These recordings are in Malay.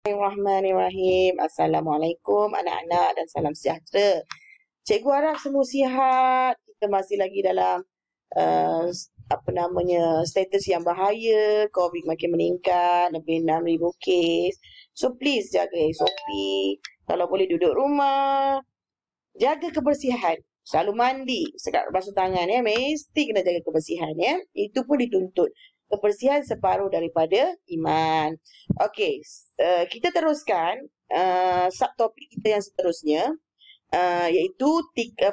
Bismillahirrahmanirrahim. Assalamualaikum anak-anak dan salam sejahtera. Cikgu harap semua sihat. Kita masih lagi dalam status yang bahaya. COVID makin meningkat, lebih 6,000 kes. So please jaga SOP. Kalau boleh duduk rumah, jaga kebersihan. Selalu mandi, sekat basuh tangan ya. Mesti kena jaga kebersihan ya. Itu pun dituntut. Kebersihan separuh daripada iman. Okey, kita teruskan subtopik kita yang seterusnya, iaitu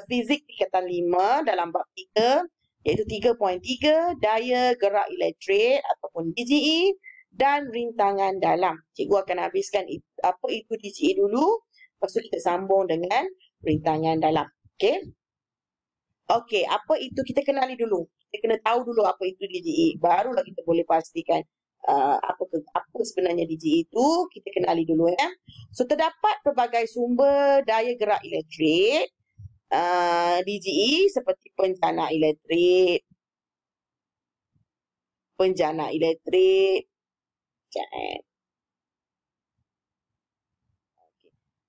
fizik tingkatan 5 dalam bab 3, iaitu 3.3 daya gerak elektrik ataupun DGE dan rintangan dalam. Cikgu akan habiskan apa itu DGE dulu, lepas tu kita sambung dengan rintangan dalam. Okey. Okey, apa itu kita kenali dulu. Kita kena tahu dulu apa itu DGE. Barulah kita boleh pastikan apa sebenarnya DGE itu. Kita kenali dulu ya. So, terdapat pelbagai sumber daya gerak elektrik DGE seperti penjana elektrik,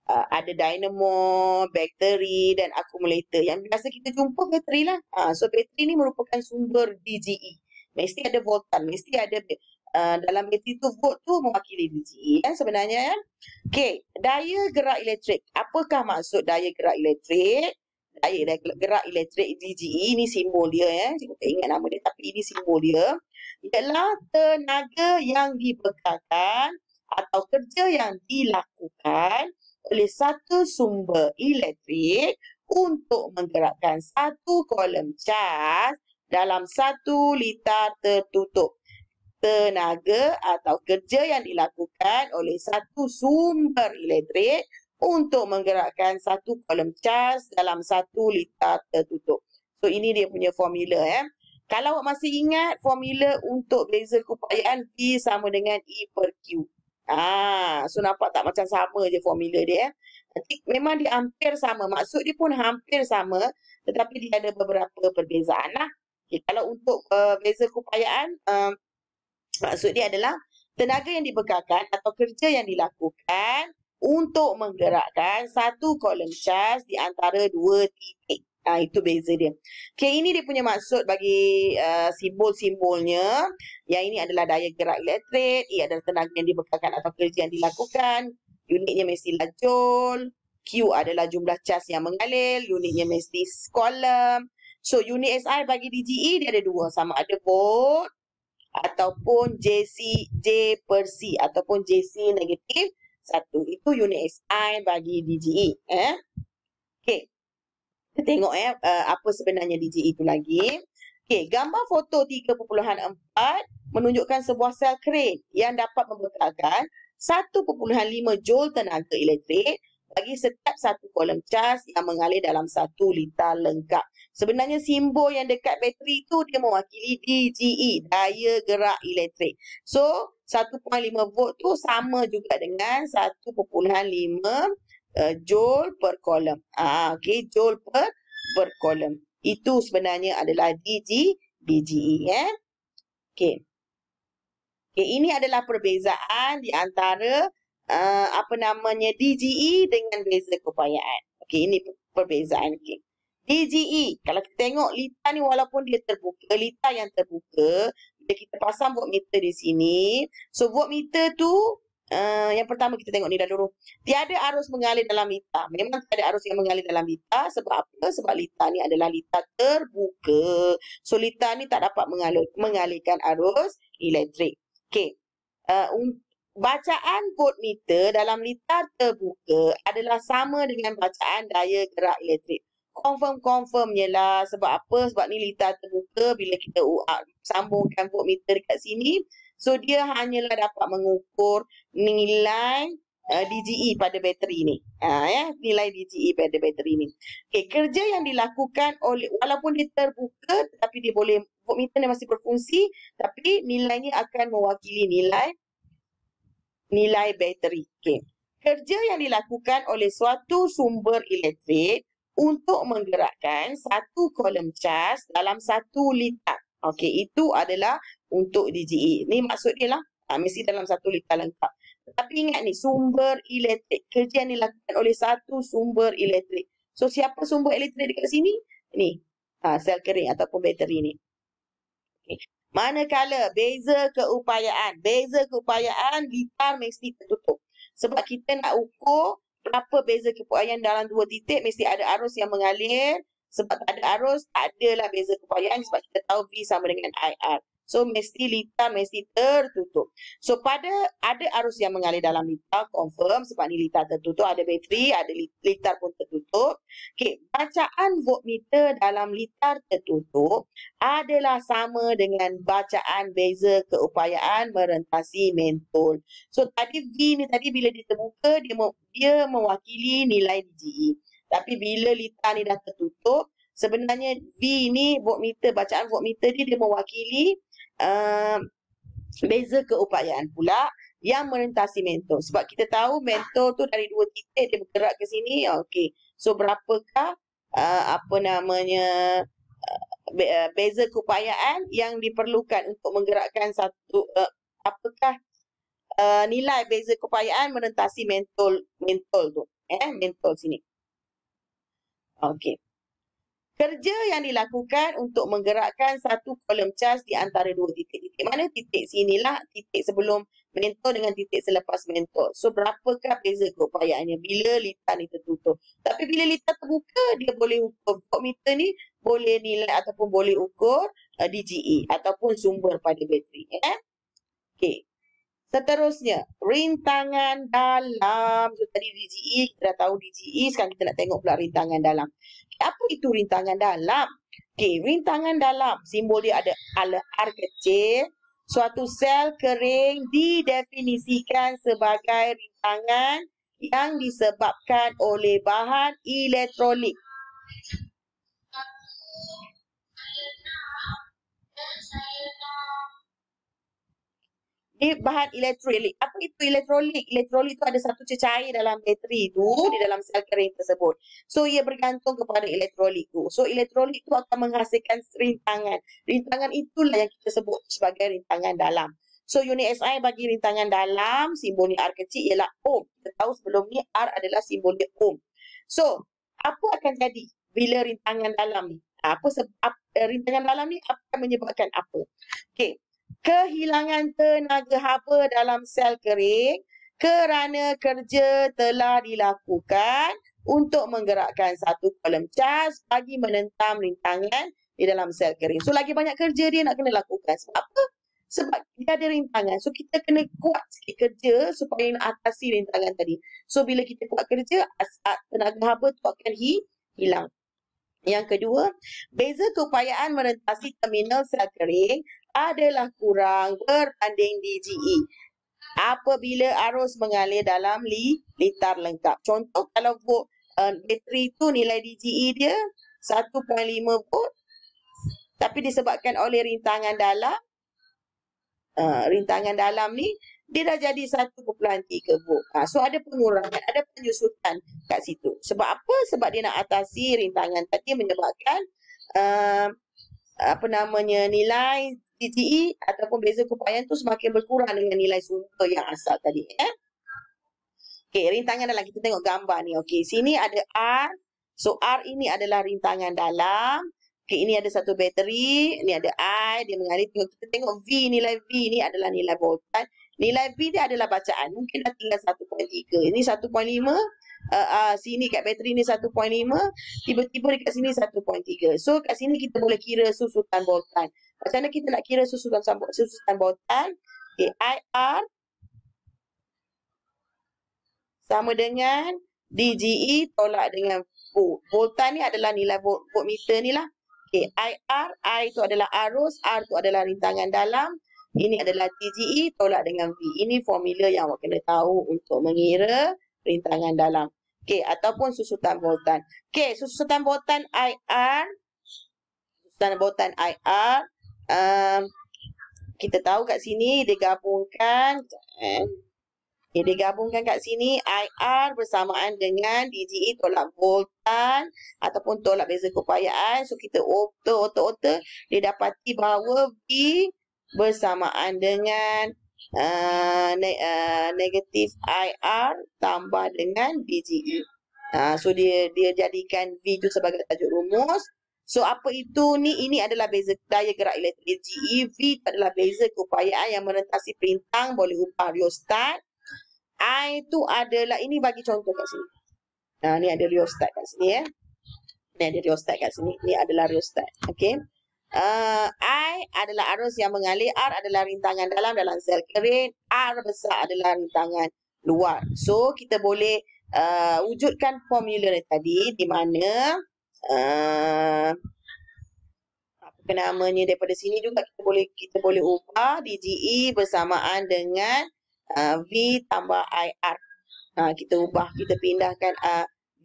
ada dynamo, bateri dan akumulator. Yang biasa kita jumpa bateri lah. So bateri ni merupakan sumber DGE. Mesti ada voltan, mesti ada dalam bateri tu volt tu mewakili DGE kan sebenarnya ya. Okey, daya gerak elektrik. Apakah maksud daya gerak elektrik? Daya gerak elektrik DGE ni simbol dia ya. Cikgu tak ingat nama dia tapi ini simbol dia. Ialah tenaga yang dibekalkan atau kerja yang dilakukan oleh satu sumber elektrik untuk menggerakkan satu kolom cas dalam 1 liter tertutup. Tenaga atau kerja yang dilakukan oleh satu sumber elektrik untuk menggerakkan satu kolom cas dalam 1 liter tertutup. So ini dia punya formula ya. Kalau awak masih ingat formula untuk bezel keupayaan V sama dengan E per Q. So nampak tak macam sama je formula dia. Memang dia hampir sama. Maksud dia pun hampir sama. Tetapi dia ada beberapa perbezaan lah. Okay, kalau untuk bezel keupayaan, maksud dia adalah tenaga yang dibekalkan atau kerja yang dilakukan untuk menggerakkan satu kolom cas di antara dua titik. Itu beza dia. Okay, ini dia punya maksud bagi simbol-simbolnya. Yang ini adalah daya gerak elektrik. Ia adalah tenaga yang dibekalkan atau kerja yang dilakukan. Unitnya mestilah joule. Q adalah jumlah cas yang mengalir. Unitnya mesti kolom. So, unit SI bagi DGE dia ada dua. Sama ada volt ataupun J per C ataupun JC negatif 1. Itu unit SI bagi DGE. Okay. Kita tengok apa sebenarnya DGE itu lagi. Okey, gambar foto 3.4 menunjukkan sebuah sel kren yang dapat membekalkan 1.5 joule tenaga elektrik bagi setiap satu kolom cas yang mengalir dalam 1 liter lengkap. Sebenarnya simbol yang dekat bateri itu dia mewakili DGE, daya gerak elektrik. So, 1.5 volt tu sama juga dengan 1.5 joule per kolom. Okey, joule per kolom. Itu sebenarnya adalah DGE ya. Okey. Okey, ini adalah perbezaan di antara DGE dengan bezel keupayaan. Okey, ini perbezaan. Okey. DGE, kalau kita tengok litar ni walaupun dia terbuka, litar yang terbuka, bila kita pasang voltmeter di sini, so voltmeter tu yang pertama kita tengok ni dulu. Tiada arus mengalir dalam litar. Memang tiada arus yang mengalir dalam litar. Sebab apa? Sebab litar ni adalah litar terbuka. So, litar ni tak dapat mengalirkan arus elektrik. Okey. Bacaan voltmeter dalam litar terbuka adalah sama dengan bacaan daya gerak elektrik. Confirm je lah. Sebab apa? Sebab ni litar terbuka. Bila kita sambungkan voltmeter dekat sini, so dia hanyalah dapat mengukur nilai DGE pada bateri ni. Nilai DGE pada bateri ni. Okey, kerja yang dilakukan oleh, walaupun dia terbuka tetapi dia boleh, voltmeter ni masih berfungsi, tapi nilainya akan mewakili nilai bateri. Okey. Kerja yang dilakukan oleh suatu sumber elektrik untuk menggerakkan satu kolom cas dalam 1 liter. Okey, itu adalah untuk DGE. Ni maksud dia lah. Mesti dalam 1 liter lengkap. Tapi ingat ni, sumber elektrik. Kerja yang dilakukan oleh satu sumber elektrik. So, siapa sumber elektrik dekat sini? Ni, sel kering ataupun bateri ni. Okay. Manakala beza keupayaan. Beza keupayaan, litar mesti tertutup. Sebab kita nak ukur berapa beza keupayaan dalam dua titik, mesti ada arus yang mengalir. Sebab tak ada arus, tak adalah beza keupayaan sebab kita tahu V sama dengan IR. So, mesti litar mesti tertutup. So, ada arus yang mengalir dalam litar, confirm sebab ni litar tertutup, ada bateri, ada litar pun tertutup. Okey, bacaan voltmeter dalam litar tertutup adalah sama dengan bacaan beza keupayaan merentasi mentol. So, tadi V ni tadi bila dia terbuka, dia mewakili nilai DGE. Tapi bila litar ni dah tertutup, sebenarnya V ni voltmeter, bacaan voltmeter dia mewakili beza keupayaan pula yang merentasi mentol. Sebab kita tahu mentol tu dari dua titik dia bergerak ke sini. Okey. So berapakah beza keupayaan yang diperlukan untuk menggerakkan satu apakah nilai beza keupayaan merentasi mentol tu. Mentol sini. Okey. Kerja yang dilakukan untuk menggerakkan satu kolom cas di antara dua titik. Titik mana? Titik sinilah, titik sebelum mentol dengan titik selepas mentol. So, berapakah beza keupayaannya bila litar ni tertutup? Tapi bila litar terbuka, dia boleh ukur voltmeter ni, boleh nilai ataupun boleh ukur DGE ataupun sumber pada bateri. Okey. Seterusnya, rintangan dalam. So, tadi DGE, kita dah tahu DGE. Sekarang kita nak tengok pula rintangan dalam. Apa itu rintangan dalam? Okey, rintangan dalam. Simbol dia ada R kecil. Suatu sel kering didefinisikan sebagai rintangan yang disebabkan oleh bahan elektrolit. Dia bahan elektrolit. Apa itu elektrolit? Elektrolit itu ada satu cecair dalam bateri tu di dalam sel kering tersebut. So, ia bergantung kepada elektrolit tu. So, elektrolit tu akan menghasilkan rintangan. Rintangan itulah yang kita sebut sebagai rintangan dalam. So, unit SI bagi rintangan dalam, simbolnya R kecil ialah ohm. Kita tahu sebelum ni R adalah simbolnya ohm. So, apa akan jadi bila rintangan dalam ni? Rintangan dalam ni akan menyebabkan apa? Okey. Kehilangan tenaga haba dalam sel kering kerana kerja telah dilakukan untuk menggerakkan satu kolom cas bagi menentam rintangan di dalam sel kering. So, lagi banyak kerja dia nak kena lakukan. Sebab apa? Sebab dia ada rintangan. So, kita kena kuat sikit kerja supaya nak atasi rintangan tadi. So, bila kita kuat kerja, tenaga haba tu akan hilang. Yang kedua, beza keupayaan merentasi terminal sel kering adalah kurang berbanding DGE apabila arus mengalir dalam litar lengkap. Contoh, kalau bateri tu nilai DGE dia 1.5 volt, tapi disebabkan oleh rintangan dalam ni, dia dah jadi 1.3 volt. So, ada pengurangan, ada penyusutan kat situ. Sebab apa? Sebab dia nak atasi rintangan tadi menyebabkan nilai DGE ataupun beza keupayaan tu semakin berkurang dengan nilai sumber yang asal tadi. Okey, rintangan dalam. Kita tengok gambar ni. Okey, sini ada R. So, R ini adalah rintangan dalam. Okey, ini ada satu bateri. Ini ada I. Dia mengalir. Kita tengok V. Nilai V ni adalah nilai voltan. Nilai V dia adalah bacaan. Mungkin dah tinggal 1.3. Ini 1.5. Sini kat bateri ni 1.5. Tiba-tiba dekat sini 1.3. So, kat sini kita boleh kira susutan voltan. Macam mana kita nak kira susutan voltan? Okay, IR sama dengan DGE tolak dengan volt. Voltan ni adalah nilai voltmeter ni lah. Okay, IR, I itu adalah arus, R itu adalah rintangan dalam. Ini adalah DGE tolak dengan V. Ini formula yang awak kena tahu untuk mengira rintangan dalam. Okay, ataupun susutan voltan. Okay, susutan voltan IR. Kita tahu kat sini digabungkan kat sini IR bersamaan dengan DGE tolak voltan ataupun tolak beza keupayaan. So, kita auto dia dapati bahawa V bersamaan dengan negatif IR tambah dengan DGE. So dia jadikan V itu sebagai tajuk rumus. So apa itu ni? Ini adalah beza daya gerak elektrik DGE. V itu adalah beza keupayaan yang merentasi perintang boleh ubah riostat. I itu adalah, ini bagi contoh kat sini. Ni ada riostat kat sini ya. Ni ada riostat kat sini. Ni adalah riostat. Okey. I adalah arus yang mengalir, R adalah rintangan dalam sel kering, R besar adalah rintangan luar. So kita boleh wujudkan formula ni tadi, di mana apa namanya, daripada sini juga kita boleh ubah DGE bersamaan dengan V tambah IR. Kita ubah, kita pindahkan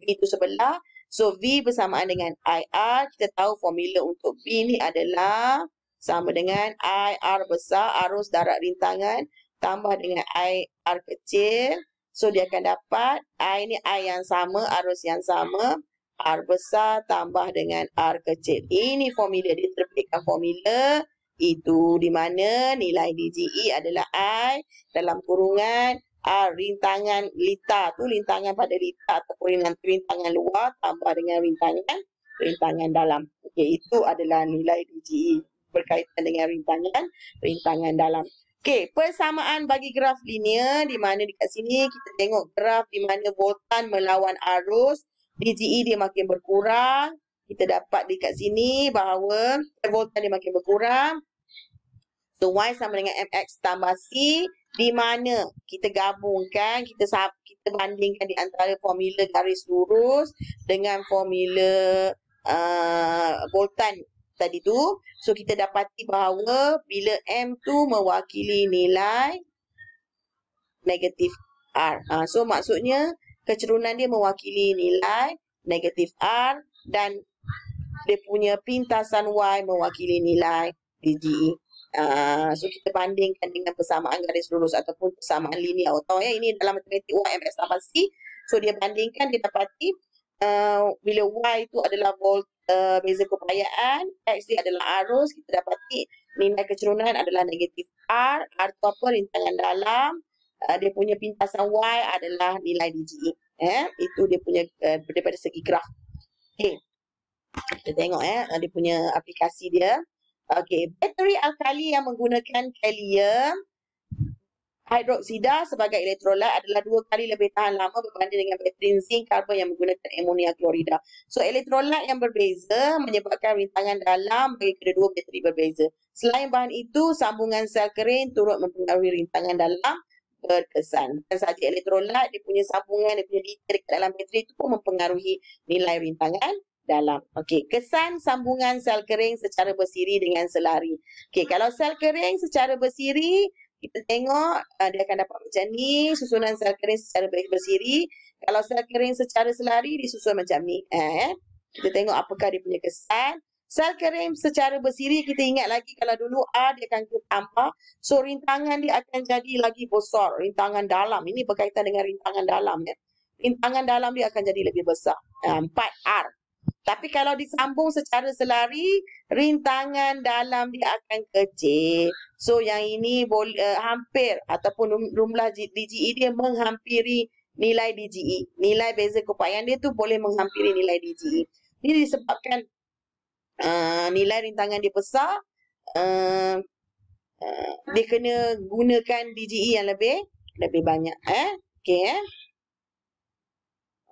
V itu sebelah. So V bersamaan dengan IR. Kita tahu formula untuk V ni adalah sama dengan IR besar, arus darat rintangan, tambah dengan IR kecil. So dia akan dapat I ni I yang sama, arus yang sama, R besar tambah dengan R kecil. Ini formula, dia terbitkan formula itu, di mana nilai DGE adalah I dalam kurungan R rintangan lita tu, rintangan pada lita ataupun rintangan luar tambah dengan rintangan dalam. Okey, itu adalah nilai DGE berkaitan dengan rintangan dalam. Okey, persamaan bagi graf linear, di mana dekat sini kita tengok graf di mana voltan melawan arus, DGE dia makin berkurang. Kita dapat dekat sini bahawa voltan dia makin berkurang. So Y sama dengan MX tambah C, di mana kita gabungkan, kita bandingkan di antara formula garis lurus dengan formula voltan tadi tu. So kita dapati bahawa bila M tu mewakili nilai negatif R. So maksudnya kecerunan dia mewakili nilai negatif R dan dia punya pintasan Y mewakili nilai DGE. So kita bandingkan dengan persamaan garis lurus ataupun persamaan linear. Tahu ya, ini dalam matematik Y MX tambah C. So dia bandingkan, dia dapati bila Y itu adalah beza keupayaan, X dia adalah arus, kita dapati nilai kecerunan adalah negatif R. R itu apa? Rintangan dalam. Dia punya pintasan Y adalah nilai DGE. Itu dia punya daripada segi graf. Okay. Kita tengok dia punya aplikasi dia. Okey, bateri alkali yang menggunakan kalium hidroksida sebagai elektrolit adalah 2 kali lebih tahan lama berbanding dengan bateri zinc karbon yang menggunakan amonia klorida. So elektrolit yang berbeza menyebabkan rintangan dalam bagi kedua bateri berbeza. Selain bahan itu, sambungan sel kering turut mempengaruhi rintangan dalam berkesan. Bukan sahaja elektrolit, dia punya sambungan, dia punya liter dekat dalam bateri itu pun mempengaruhi nilai rintangan dalam. Okey, kesan sambungan sel kering secara bersiri dengan selari. Okey, kalau sel kering secara bersiri, kita tengok dia akan dapat macam ni, susunan sel kering secara bersiri. Kalau sel kering secara selari, disusun macam ni. Kita tengok apakah dia punya kesan. Sel kering secara bersiri, kita ingat lagi kalau dulu R dia akan tambah, so rintangan dia akan jadi lagi besar, rintangan dalam. Ini berkaitan dengan rintangan dalam ya. Rintangan dalam dia akan jadi lebih besar. 4R. Tapi kalau disambung secara selari, rintangan dalam dia akan kecil. So yang ini hampir ataupun jumlah DGE dia menghampiri nilai DGE. Nilai beza keupayaan dia tu boleh menghampiri nilai DGE. Ini disebabkan nilai rintangan dia besar. Dia kena gunakan DGE yang lebih banyak. Okey.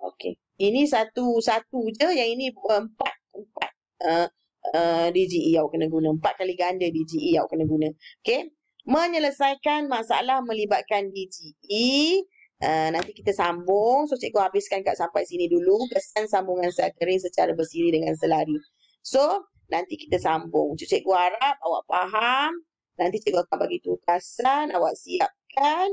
Okey. Ini satu je, yang ini 4 DGE awak kena guna. 4 kali ganda DGE awak kena guna. Okey. Menyelesaikan masalah melibatkan DGE. Nanti kita sambung. So cikgu habiskan kat sampai sini dulu. Kesan sambungan sel kering secara bersiri dengan selari. So nanti kita sambung. Cikgu harap awak faham. Nanti cikgu akan bagi tugasan. Awak siapkan.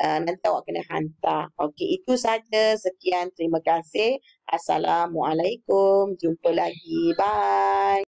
Nanti awak kena hantar. Okey, itu saja. Sekian, terima kasih. Assalamualaikum. Jumpa lagi. Bye.